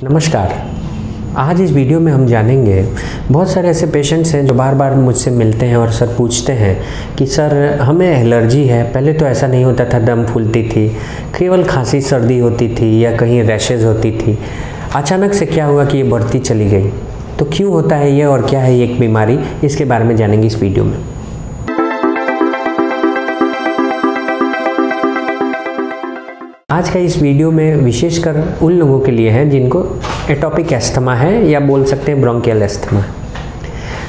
नमस्कार। आज इस वीडियो में हम जानेंगे, बहुत सारे ऐसे पेशेंट्स हैं जो बार बार मुझसे मिलते हैं और सर पूछते हैं कि सर हमें एलर्जी है। पहले तो ऐसा नहीं होता था, दम फूलती थी, केवल खांसी सर्दी होती थी या कहीं रैशेज होती थी। अचानक से क्या हुआ कि ये बढ़ती चली गई। तो क्यों होता है ये और क्या है ये एक बीमारी, इसके बारे में जानेंगे इस वीडियो में। आज का इस वीडियो में विशेषकर उन लोगों के लिए है जिनको एटोपिक एस्थमा है या बोल सकते हैं ब्रोंकियल एस्थमा।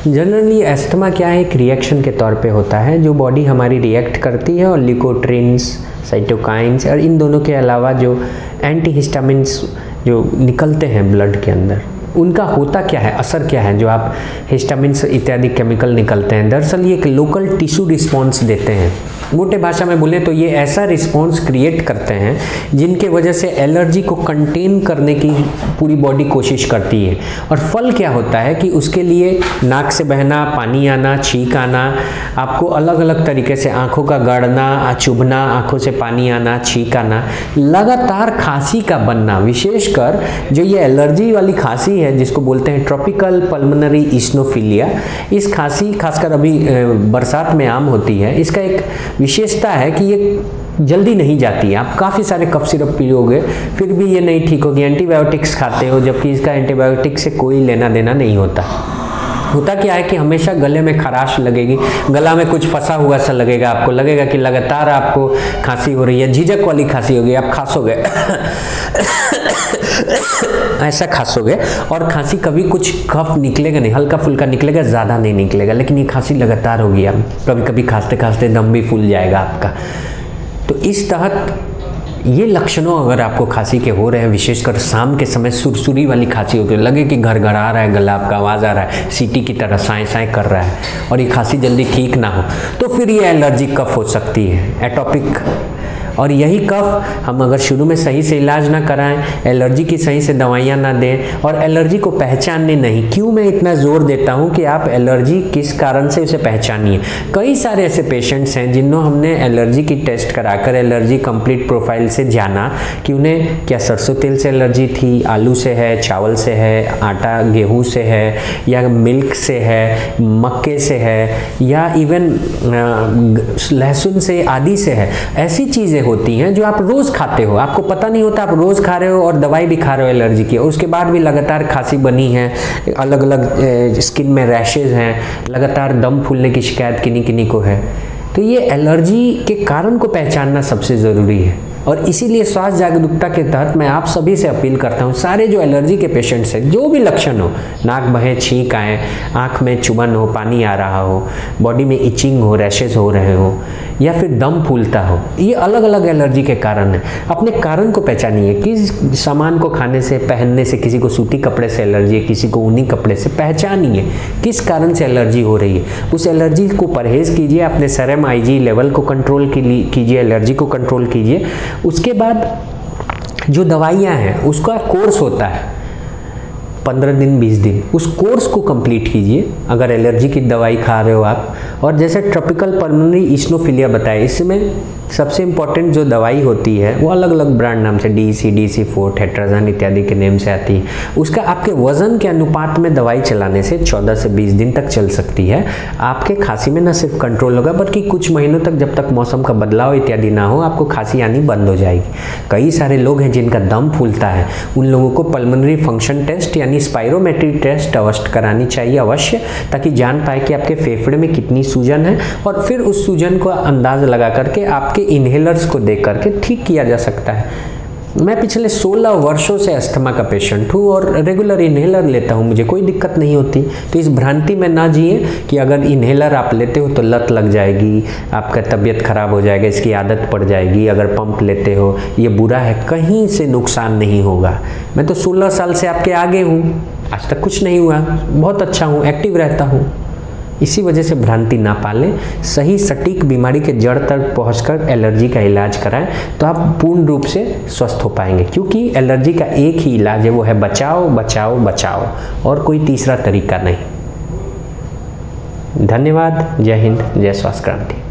जनरली एस्थमा क्या है, एक रिएक्शन के तौर पे होता है जो बॉडी हमारी रिएक्ट करती है और लिकोट्रिन्स, साइटोकाइंस और इन दोनों के अलावा जो एंटीहिस्टामिन्स जो निकलते हैं ब्लड के अंदर, उनका होता क्या है, असर क्या है। जो आप हिस्टामिन्स इत्यादि केमिकल निकलते हैं, दरअसल ये एक लोकल टिश्यू रिस्पॉन्स देते हैं। मोटे भाषा में बोले तो ये ऐसा रिस्पॉन्स क्रिएट करते हैं जिनके वजह से एलर्जी को कंटेन करने की पूरी बॉडी कोशिश करती है। और फल क्या होता है कि उसके लिए नाक से बहना, पानी आना, छींक आना, आपको अलग अलग तरीके से आँखों का गड़ना, चुभना, आँखों से पानी आना, छींक आना, लगातार खांसी का बनना। विशेषकर जो ये एलर्जी वाली खांसी है जिसको बोलते हैं ट्रॉपिकल पल्मोनरी इस्नोफिलिया, इस खांसी खासकर अभी बरसात में आम होती है। इसका एक विशेषता है कि ये जल्दी नहीं जाती है। आप काफ़ी सारे कफ सिरप पियोगे फिर भी ये नहीं ठीक होगी, एंटीबायोटिक्स खाते हो जबकि इसका एंटीबायोटिक से कोई लेना देना नहीं होता। होता क्या है कि हमेशा गले में खराश लगेगी, गला में कुछ फंसा हुआ सा लगेगा, आपको लगेगा कि लगातार आपको खांसी हो रही है, झिझक वाली खांसी होगी, आप खांसोगे ऐसा खांसोगे और खांसी कभी कुछ कफ निकलेगा नहीं, हल्का फुल्का निकलेगा, ज़्यादा नहीं निकलेगा, लेकिन ये खांसी लगातार होगी। आप कभी कभी खांसते खांसते दम भी फूल जाएगा आपका। तो इस तहत ये लक्षणों अगर आपको खांसी के हो रहे हैं, विशेषकर शाम के समय सुरसुरी वाली खांसी होती है, लगे कि घरघरा रहा है गला, आपका आवाज़ आ रहा है, सीटी की तरह साए साए कर रहा है और ये खांसी जल्दी ठीक ना हो, तो फिर ये एलर्जी कफ हो सकती है, एटोपिक। और यही कफ हम अगर शुरू में सही से इलाज ना कराएं, एलर्जी की सही से दवाइयाँ ना दें और एलर्जी को पहचानने नहीं। क्यों मैं इतना जोर देता हूँ कि आप एलर्जी किस कारण से उसे पहचानिए। कई सारे ऐसे पेशेंट्स हैं जिन्हों हमने एलर्जी की टेस्ट कराकर एलर्जी कंप्लीट प्रोफाइल से जाना कि उन्हें क्या सरसों तेल से एलर्जी थी, आलू से है, चावल से है, आटा गेहूँ से है, या मिल्क से है, मक्के से है, या इवन लहसुन से आदि से है। ऐसी चीज़ें होती हैं जो आप रोज खाते हो, आपको पता नहीं होता, आप रोज खा रहे हो और दवाई भी खा रहे हो एलर्जी की, उसके बाद भी लगातार खांसी बनी है, अलग अलग स्किन में रैशेज हैं, लगातार दम फूलने की शिकायत किन्हीं किन्हीं को है। तो ये एलर्जी के कारण को पहचानना सबसे ज़रूरी है। और इसीलिए स्वास्थ्य जागरूकता के तहत मैं आप सभी से अपील करता हूँ, सारे जो एलर्जी के पेशेंट्स हैं, जो भी लक्षण हो, नाक बहे, छींक आए, आँख में चुभन हो, पानी आ रहा हो, बॉडी में इचिंग हो, रैशेज हो रहे हो, या फिर दम फूलता हो, ये अलग अलग एलर्जी के कारण है। अपने कारण को पहचानिए, किस सामान को खाने से, पहनने से, किसी को सूती कपड़े से एलर्जी है, किसी को ऊनी कपड़े से, पहचानिए किस कारण से एलर्जी हो रही है। उस एलर्जी को परहेज़ कीजिए, अपने सीरम IgE लेवल को कंट्रोल कीजिए, एलर्जी को कंट्रोल कीजिए। उसके बाद जो दवाइयाँ हैं उसका कोर्स होता है 15 दिन 20 दिन, उस कोर्स को कंप्लीट कीजिए अगर एलर्जी की दवाई खा रहे हो आप। और जैसे ट्रॉपिकल पल्मोनरी इस्नोफिलिया बताया, इसमें सबसे इम्पॉर्टेंट जो दवाई होती है वो अलग अलग ब्रांड नाम से DEC, DC4, टेट्राजन इत्यादि के नेम से आती है। उसका आपके वजन के अनुपात में दवाई चलाने से 14 से 20 दिन तक चल सकती है। आपके खांसी में न सिर्फ कंट्रोल होगा बल्कि कुछ महीनों तक, जब तक मौसम का बदलाव इत्यादि ना हो, आपको खांसी आनी बंद हो जाएगी। कई सारे लोग हैं जिनका दम फूलता है, उन लोगों को पल्मोनरी फंक्शन टेस्ट यानी स्पायरोमेट्री टेस्ट अवश्य करानी चाहिए अवश्य, ताकि जान पाए कि आपके फेफड़े में कितनी सूजन है और फिर उस सूजन को अंदाज लगा करके आपके इन्हेलर्स को देख करके ठीक किया जा सकता है। मैं पिछले 16 वर्षों से अस्थमा का पेशेंट हूँ और रेगुलर इन्हेलर लेता हूँ, मुझे कोई दिक्कत नहीं होती। तो इस भ्रांति में ना जिए कि अगर इन्हेलर आप लेते हो तो लत लग जाएगी, आपका तबीयत खराब हो जाएगा, इसकी आदत पड़ जाएगी। अगर पंप लेते हो ये बुरा है, कहीं से नुकसान नहीं होगा। मैं तो 16 साल से आपके आगे हूँ, आज तक कुछ नहीं हुआ, बहुत अच्छा हूँ, एक्टिव रहता हूँ। इसी वजह से भ्रांति ना पालें, सही सटीक बीमारी के जड़ तक पहुंचकर एलर्जी का इलाज कराएं तो आप पूर्ण रूप से स्वस्थ हो पाएंगे। क्योंकि एलर्जी का एक ही इलाज है, वो है बचाओ बचाओ बचाओ, और कोई तीसरा तरीका नहीं। धन्यवाद। जय हिंद, जय स्वास्थ्य क्रांति।